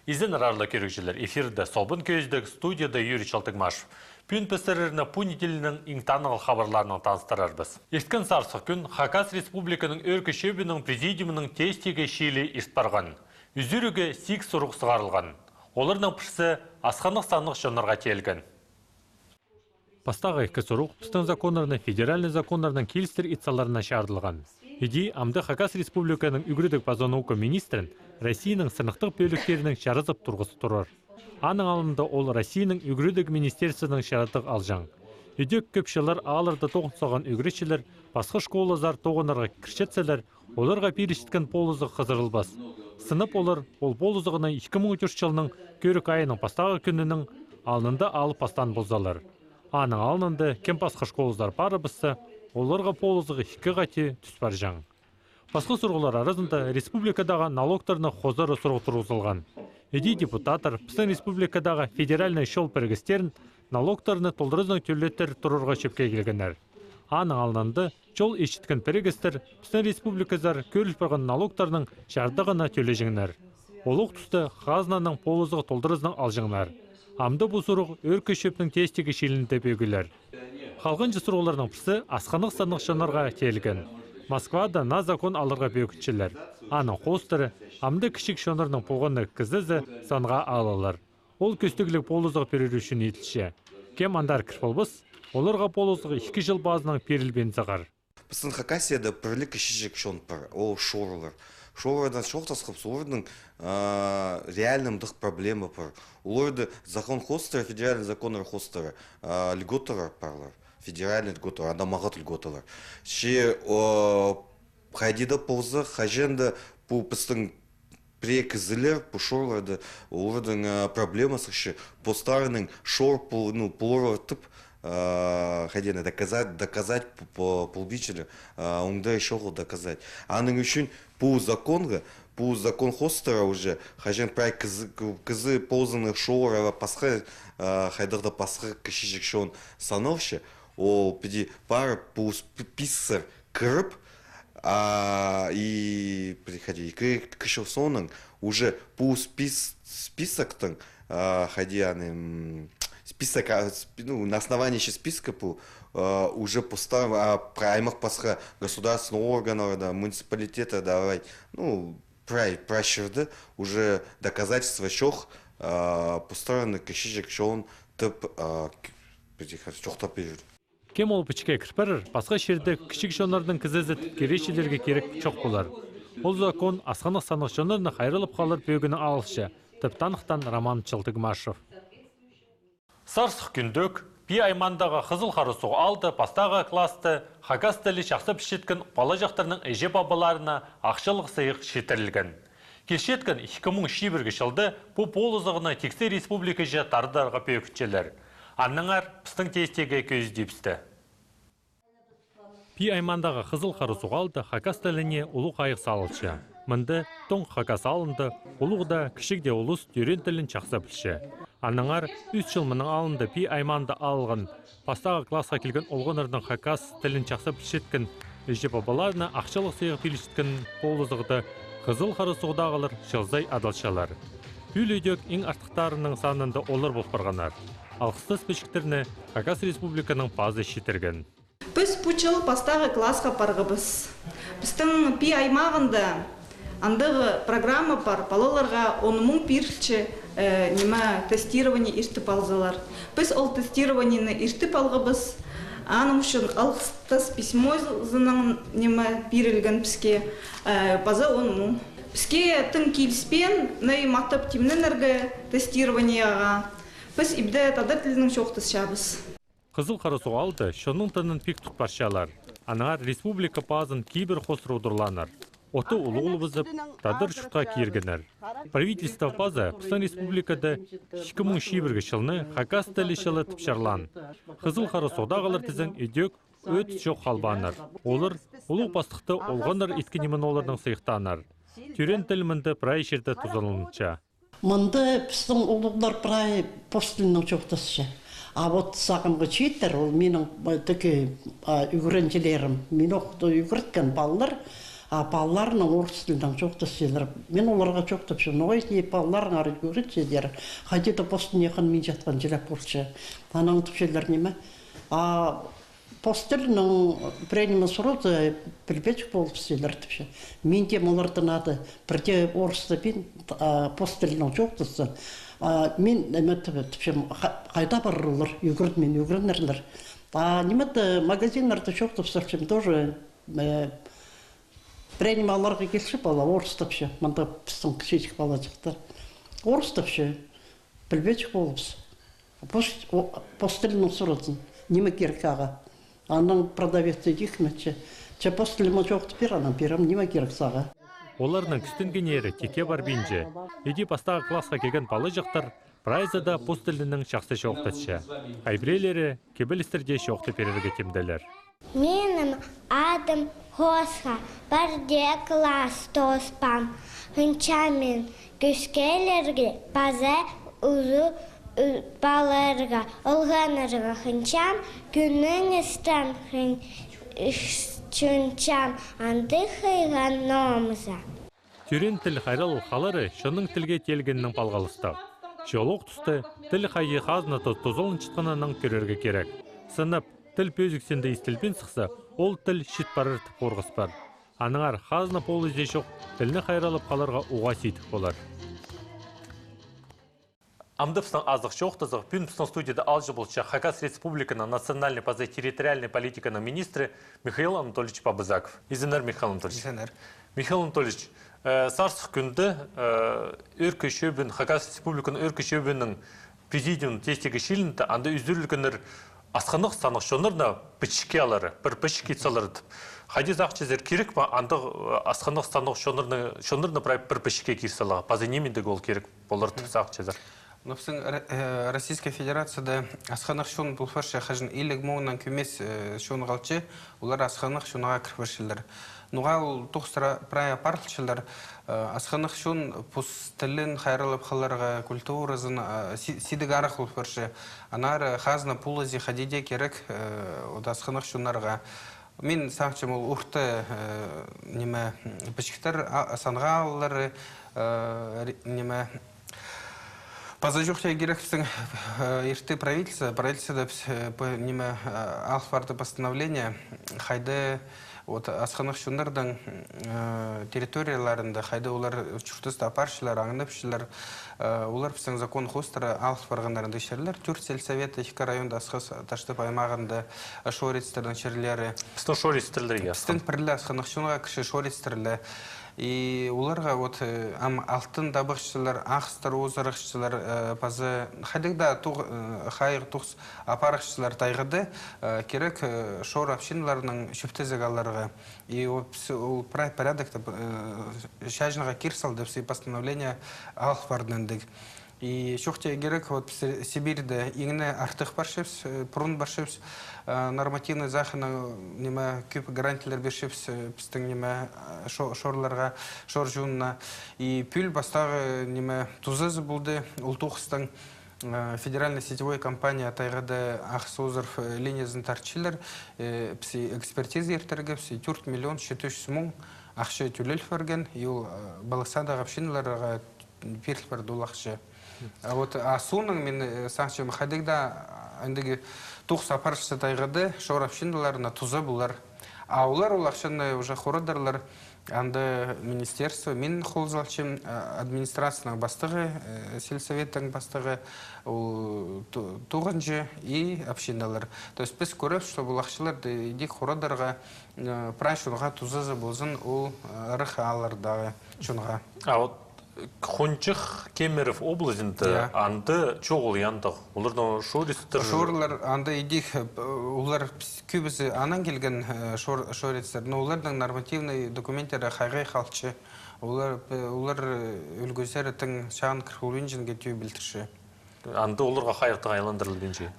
Изен арарлы көрікшілер эфирді собын көздік студияда Юрий Чалтыгмашев. Пүн пісіріріні пүн етелінің иңтанығыл хабарларының таныстырарбыз. Ерткен сарсық күн Хакас Республиканың өркі шөбінің президиумының тестеге шейлі ертпарған. Үзірігі сик сұруқ сығарылған. Олардың пірсі асқанық санық жонарға телген. Пастағы екі сұруқ пістің законларының федеральный законларының келістер итсаларына шардылған. Иди амды Хакас Республиканың үгірдік базонаука министрін Россияның сынықтық бөліктерінің шарызып тұрғысы тұрыр. Аның алымда ол Россияның үгірдік министерсінің шаратық алжаң. Үдек көпшілер алырды тоғынсаған үгірешілер, басқы школазар тоғынарға кіршетселер, оларға перешткен полызы қызырылбас. Сынып олар ол полызығына 2013 жылының көрік айының пастағы күнінің алынында алып пастан болзалар. Аның алынында кем басқы школазар пары бісі, оларға полызығы 2 ғати түспар жаң. Басқы сұрғылар арасында республикадағы налогтарына қозары сұрғы тұрғызылған. Эди депутатар Пістің республикадағы федеральный шол біргістерін налогтарыны толдырызның төлеттер тұрырға шөпке келгенер. Аның алынды жол ешіткен біргістер Пістің республиказар көріш барған налогтарының жардығына төлежіңнер. Олық түсті қазынаның полызығы толдырызның алжыңнар. Амды бұл сұрғы өркі шөпнің тестегі шелінде бөгілер. Қалғыншы сұрғыларының пірсі асқанық санық жанарға телген. Москвада на закон алырға бөкітшілер. Аның қостыры, амды кішік шонырның полғаны кізізі санға алылар. Ол көстігілік полызығы перер үшін етілші. Кем андар кірпілбіз, оларға полызығы 2 жыл базының перілбен зағар. Біздің Хакасияда бірлік кішік шон бар, ол шорлар. Шорлардан шоқтасқып, олардың реальнымдық проблема бар. Оларды закон хостера, федеральный законы хостера, льготалар барлар. Федеральный льготалар, адамағат льготалар. Қайдеда ползы, қаженда бұл біздің прекізілер, бұл шорларды, олардың проблемасы постарының шор полур тып, хотели доказать полбичили, онда еще доказать. Аның үшін по закон хостера уже хажен прай кызы ползанных шоура пасха хайдырда пасха кишичек шон сановще, о пиди пара по списер крып и приходи кишосонын уже по списоктың хадианы список, на основании списка уже поставим аймақ басқа государственного органа, да, муниципалитета давай, пращырды уже доказательства шоқ поставлены кішежек шоғын тіп шоқтап берді. Кем ол пічке кірпірір, басқа шерді кішік шонардың кізізі тіпкерешілерге керек чоқ болар. Ол закон асқанық санық шонарына қайрылып қалыр бөгіні алышы. Тіптанықтан Роман Чалтыгмашев. Сарсық күндік, пи аймандағы қызыл қарысу алды пастағы класты Хакас тілі шақсы пішеткен бала жақтарының әже бабаларына ақшылық сыйық шетірілген. Келшеткен 2001 жылды бұл полызығына тексер республика жаттардарға пөкітчелер. Анныңар пістің тестеге көздепсті. Пи аймандағы қызыл қарысу алды Хакас тіліне ұлы қайық салылшы. Мынды тоң Хакас алынды, ұлығда кішікде ұлыс түрен тілін чақса білші. Анныңар 3 жыл мұның алынды пи айманды алған пастағы классқа келген олғынырдың Хакас тілін чақса білшеткен әже бабаларына ақшалық сыйғы пелешеткен полызықты қызыл қарысуғдағылар жылзай адалшалар. Пүл өйдек ең артықтарының санында олар болпарғанар. Алқысты спешіктеріне Хакас Республиканың пазы шетерген. Біз пүчіл пастағы классқа парғыбыз. Біздің пи аймағында андығы программа бар, балаларға 10 мың пирші тестирование иртіп алзалар. Біз ол тестированияны иртіп алғыбыз. Аным үшін алғыстас письмо зының берілген бізге база 10 мың. Бізге тың келіспен мақтап темненерге тестированияға. Біз ибді тадыр тілінің шоқтыс шабыз. Қызыл қарысу алды шоның тынын пик тұтпаршалар. Анар республика пазын кейбір қосыр ұдырланар. Оты ұлы бұзып, тадыр шұртқа кергенер. Правительство паза Пістің республикада 2001 жылны Хакас тілі жылы тіпшарлан. Қызыл қарысудағылар тізін өдек өт жоқ қалбаныр. Олар ұлы бастықты олғаныр еткенемен олардың сыйықтаныр. Түрен тілімінді прай жерді тұзылынша. Мынды Пістің ұлығдар прай постылының жоқтысшы. А вот сағымғы четтер, ол менің түкі үгірінчілерім, мен оқты үгірткен балылар, балаларның орыс тілдің жоқты селер. Мен оларға жоқты пішім. Ой, балаларың ары көрет седер. Қайдеді постын еқін мен жатқан желеп болшы. Анаң түпшелер неме? Постелінің пренімі сұрады білбечік болып селер түпше. Мен дем олардың ады бірде орысты бен постелінің жоқтысы. Мен түпшем қайда барырылыр, үгірдмен үгірінерлер. Немеді магазинларды жоқты пісіршем тоже принималарға келші бала, орыс түпше. Мында пістің кішечік бала жықтар. Орыс түпше білбечік болыпсы. Постелінің сұратын, неме керек аға. Анның продавецті екіметші. Че постеліма жоқты бер, анан берем, неме керек саға. Оларның күстінген ері теке бар бейінже. Еди бастағы классқа келген балы жақтар прайзада постелінің шақсы шоқтатшы. Айбрелері кебелістерде шоқты перерге темделер. Менің адым Хосха, бірде класс тоспам. Хынчамен күшкелерге база ұзу баларға, ұлғанырға хынчам, күнің істен чүнчам, анды хыйған номыза. Түрен тіл хайрал қалары шының тілге телгеннің палғалысты. Жолық тұсты тіл хайы қазына тозолын чытқанының көрерге керек. Сынып, тіл пөзіксенді істілбен сықса, ол тіл шит барыр тіп қорғыс бар. Аныңар қазына полы зе жоқ, тіліні хайралып қаларға уға сейтік болар. Амдыпстың азық жоқтызық, Пюнпстың студияда алжы болча Хакас Республиканың национальный поза территориальной политиканың министрі Михаил Анатольевич Пабызаков. Изенер Михаил Анатольевич. Изенер. Михаил Анатольевич, сарсық күнді өркі шөбін, Хакас Республиканың өркі шөбінің президиум тестегі шилінті, анда үзірлігінер асқанық санық шонырна пішке алары, бір пішке салырды. Хайдез ақчызер керек па, анда асқанық санық шонырна бір пішке кирсалаға, пазы немендегі ол керек болырды ақчызер. Но в Российской Федерации асханах шон был фарше хажин илег моунан кюмес шон галче, улар асханах шонага кирфаршилар. Нугал тухстра прая партшилар асханах шон пустелен хайралып халарга культуразын сидегарах ул фарше. Анар хазна пулази хадиде керек ода асханах шонарга. Мен саңчым ул урты неме бишктер сангааллары неме Позажухтя герахтың ерте правительство неме алфарды постановление хайды асханық шунардың территорияларында хайды олар чуртыста апаршылар, аңынапшылар, олар біздің закон хостары алф барғандарында ішерлер. Түрт сельсоветі екі районда асхас таштып аймағында шорецтердің шерлері. Біздің шорецтерлерге асқан? Біздің пірлі асханық шунаға кіші шорецтерлі. И уларға алтын дабықшылар, ақстар, озарықшылар, пазы, хадығда хайыр тұқс апарықшылар тайғыды, керек шор апшинларының шүптезігаларға. И ол порядокта шәжініға кирсалды все постановления алф бардындық. И шоқте керек Сибирьде еңіне артық баршепс, пұрын баршепс, нормативный захына неме көп гарантиялар бершепс, біздің неме шорларға, шор жуынына. И пүл бастағы неме тузызы болды, ұлтуқыстың федеральной сетевой компания тайғады ақсозырф линиясын тарчилер, экспертиза ертіргі, 4 миллион 700 мың ақшы түлел ферген, и балықсадағы апшиналарға перл бар долақшы. Асуның мен саңчым қадығда әндігі тұқс апаршысы тайғады шор апшиналарына туза бұлар. Олар ол ақшыны уже қорыдарлар анды министерство, мен қолзалчым администрацияның бастығы, сельсоветтің бастығы тұғынжы и общиналар. То есть біз көріп, что бұл ақшылар дек қорыдарға прайшынға тузазы болзын ол рық алардағы шынға. Хончық Кемеров облазында анды чоғыл яндық. Олардың шорецтер... Шорлар анды едік, олар көбісі анан келген шорецтер, но олардың нормативный документтері қайғай қалчы. Олар үлгөзері тің шағын кірхулын жінге түйі білтірші. Анды оларға қайықты айландырылбенше?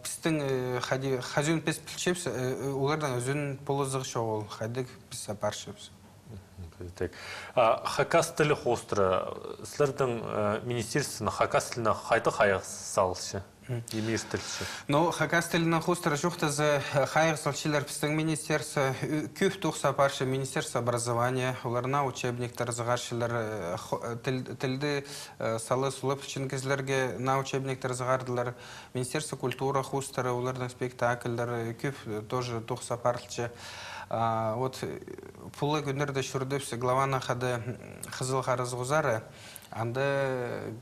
Біздің қазуын пес білчепс, олардан өзін полызығы шоғыл, қайдық біз апаршепс. Хакас тілі хостыры, сілердің министерствіні Хакас тіліні қайты қайық салышы? Емеш тілші. Ну, Хакас тілінің хостары жоқтазы хайық салчылар пістің министерство, көп тұқса паршы министерство образования, оларына учебниктер зағаршылар тілді салы сұлып чингізлерге на учебниктер зағардылар, министерство культура хостары, олардың спектакльдер, көп тоже тұқса паршы. Вот пулы күндерді шүрдіпсі главана қады қызыл қарыз ғузары, анда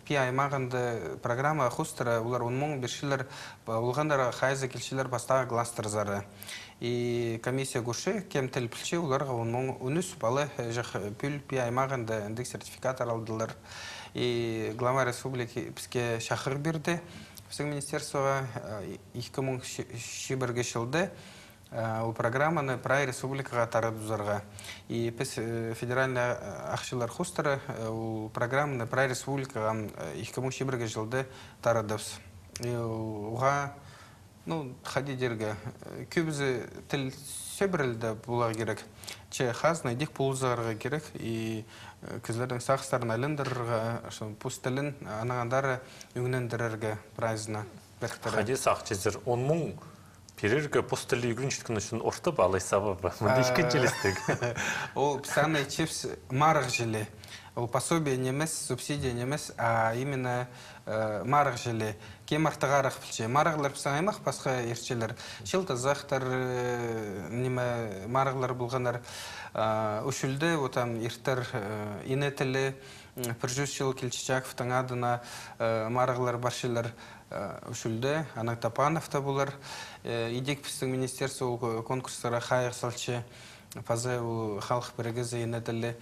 пи аймағында программа хустара, олар 10 мың бершілер, олғандары қайзы келшілер бастағы гластырзары. И комиссия күші, кем тіл пілші, оларға 10 мың үніс балы жақ пүл пи аймағында індік сертификатар алдылар. И глава республики бізге шақыр берді. Біздің министерствоға 2 мың шибірге шылды. У программаны прай республикаға тарадузарға. И біз федеральный ақшылар хустары у программаны прай республикаға 2001 жылды тарадыбыз. Оға, қадидерге көбізі тіл сөбірілді бұлға керек. Че қаз найдек бұлызағарға керек. И кізлердің сақыстарын әліндірірға, пұс тілін анағандары үңнендірірге прайзына беріктері. Қади сақ жезір 10 мың перерге постелі үйгіншіткін үшін орты балы сабабы. Мұнда ішкен желестік. Ол писанный чипс марық желе. Ол пособие немес, субсидия немес, а именно марық желе. Кем артығарақ білше. Марығылар писан аймақ, басқа ерчелер. Шылты зақтар, марығылар бұлғанар. Үшілді, отам ертір инетілі, піржүз жыл келчичаковтың адына марығылар баршылар үшілді. Анақ Тапановта бұлар. Идек пістің министерство конкурсыра қайық салчы, пазы халық бірігізі инетілі.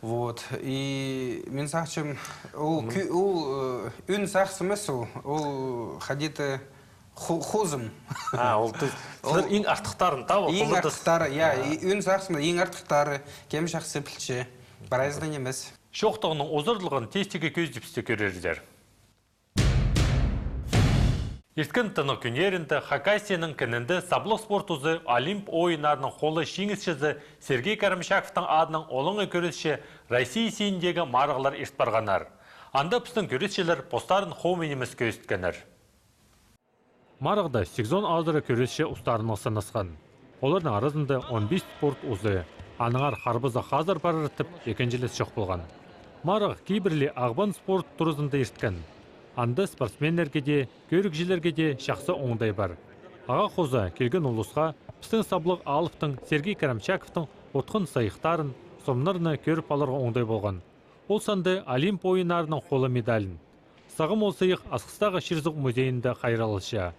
Вот. И мен сақчым, ол үн сақсымыз ол қадеті хозым. Ол ең артықтарын тау? Ең артықтары, үн сақсымыз, ең артықтары, кем жақсы білші, барайыздан емес. Шоқтығының озырдылығын тестеге көздіпсті көрердер. Ерткен тыны күнерінді Хакасияның кінінді саблық спорт ұзы Олимп ойынарының қолы шеңізшізі Сергей Карамшаковтың адының олыңы көрісші Россия сейіндегі марығылар ешт барғанар. Анда пістің көрісшілер постарын хоуменеміз көзіткенер. Марығда 80 аздыры көрісші ұстарының сынысқан. Олардың арызында 15 спорт ұзы. Аныңар қарбызы қазір барырытып, екенжелес шоқ болған. Марық кейбірлі ағбан спорт тұрызында ерткен. Анда спортсменлерге де, көрікжілерге де шақсы оңдай бар. Аға қоза келген ұлысқа пістің саблық Алыптың Сергей Карамчаковтың отқын сайықтарын, сомнарыны көріп алырға оңдай болған. Ол санды Олимп ойынарының қолы медалін. Сағым ол сайық Асқыстағы Шерзуқ музейінде қайралыша.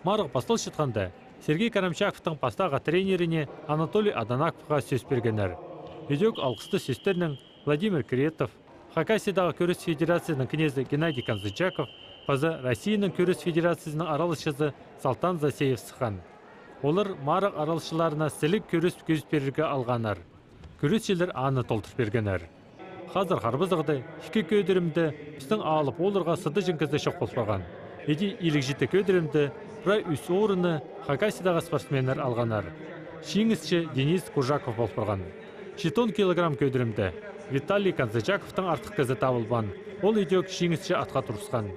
Марық бастал шытқанда Сергей Карамчаковтың пастағы тренеріне Анатолий Аданаковға сөз бергенер. Үйдек алқысты сөздерінің Владимир Кретов, Хакасиядағы көріс федерацияның князі Геннадий Канзычаков, пазы Россияның көріс федерациясының аралышызы Салтан Засеев сықан. Олар марық аралышыларына сілік көріс көз берерге алғанар. Көрісшілер аны толтыр бергенер. Қазір қарбызығды, ішкі көдірімді біздің алып оларға сыды жынкізді шоқ болпаған. Еди илік жеті көдірімді прай үс орыны Хакасиядағы спортсменер алғанар. Шеңізші Денис Кужаков болпырған. 10 килограмм көдірімді Виталий Канзычаковтың артық кізі табылбан. Ол үйдек шеңізші атқа тұрысқан.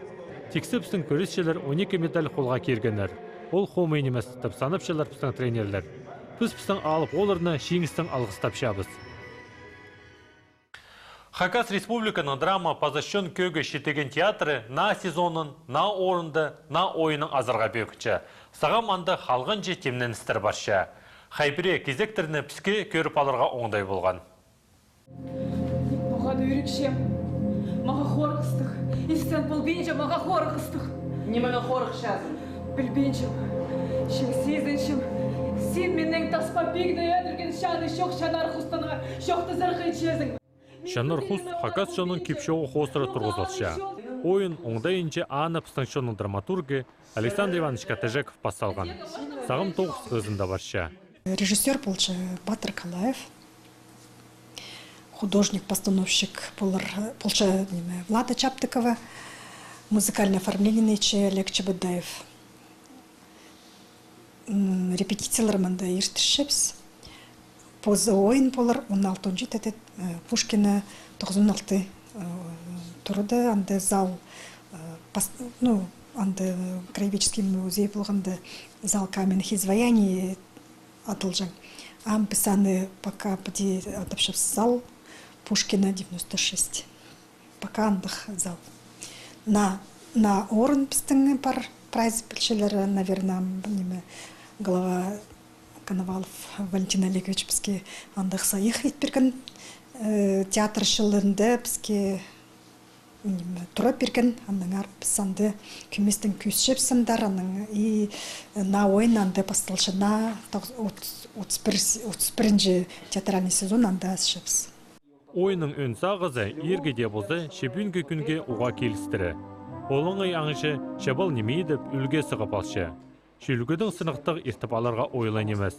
Тексі біздің көрісшілер 12 медаль қолға кергенер. Ол хоуменемес тұтып саныпшылар біздің тренерлер. Біз біздің алып оларына шеңіздің алғыстап шабыз. Хакас республиканың драма позащен көгі шетеген театры на сезонын, на орынды, на ойының азырға бөкічі. Сағам анды халғын же темнен істір барша. Хайбіре кезектеріні піске көріп алырға оңдай болған. Маған өрікшем, маға қорғыстық. Естен білбенже маға қорғыстық. Немеге қорғышасың? Білбенжем, сезіншім. Сен менің таспа бегді әдірген шаны шоқ шанар құстыға шоқты зырғын чезің. Шанар құс Хакас жоның кепшоғы қостыры тұрғызылша. Ойын оңдайынче аны пыстың драматурги Александр Иванович Катежеков басталған. Сағым 9 өзінде барша. Режиссер болчы Батыр Калаев, художник-постановщик болчы Влада Чаптыкова, музыкальное оформление Олег Чебыдаев. Репетициялар мында ертішіпс. Позы ойын болар 16 жетеді Пушкина 96 тұрды, анда зал анды краеведческий музей болғанды зал каменных изваяний атылжаң. Ам писаны пока поди адапшев зал Пушкина 96. Пока андых зал. На орын пістің пар прайз білшелері, наверное, глава Коновалов Валентин Олегович бізге андық сайық етберген театр шылында бізге тұрып берген, анның арып санды күместің күсшеп сындар, анның и на ойын анды басталшына 31-ші театральный сезон анда асшапс. Ойының өн сағызы ергеде болды шебінгі күнге уға келістірі. Олыңай аңышы шабал немейдіп үлге сығып алшы. Шүлгідің сынықтық ертіпаларға ойлан емес.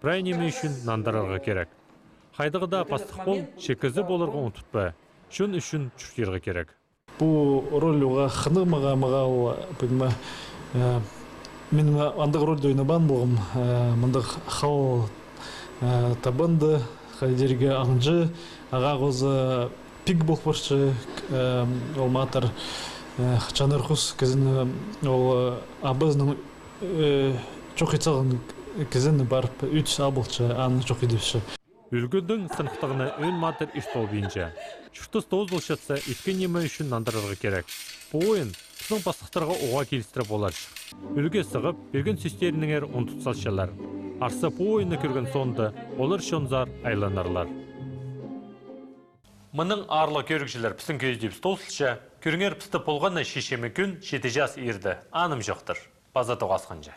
Бірай неме үшін нандарарға керек. Хайдығыда пастық бол, шекізі болырға ұнтытпа. Шын үшін чүштерға керек. Бұл роль оға қынығмаға мағал, мен андық рольді ойнабан болғым. Мұндық қал табынды, қайдерге аңжы, аға қозы пик болып башшы, ол матыр Чанар құс кізін ол абызның çok etsağın kızını barıp 3 abılçı anı çok edipşi. Үлгүндің сынықтығына өн матыр іш болбейінше. Шүртіс 9 болшатса еткен немі үшін нандырырға керек. Бұл ойын біздің бастықтарға оға келістіріп болар. Үлге сығып, берген сөстерінің әр ұнтытсалшалар. Арсы бұл ойыны көрген сонды, олар шонзар айланарлар. Мұның арлы көрікшілер пісін көздеп столсылша, көріңер пісті болғаны шешемі күн жеті жас ерді, аным жоқтыр. База тоғасқанжа.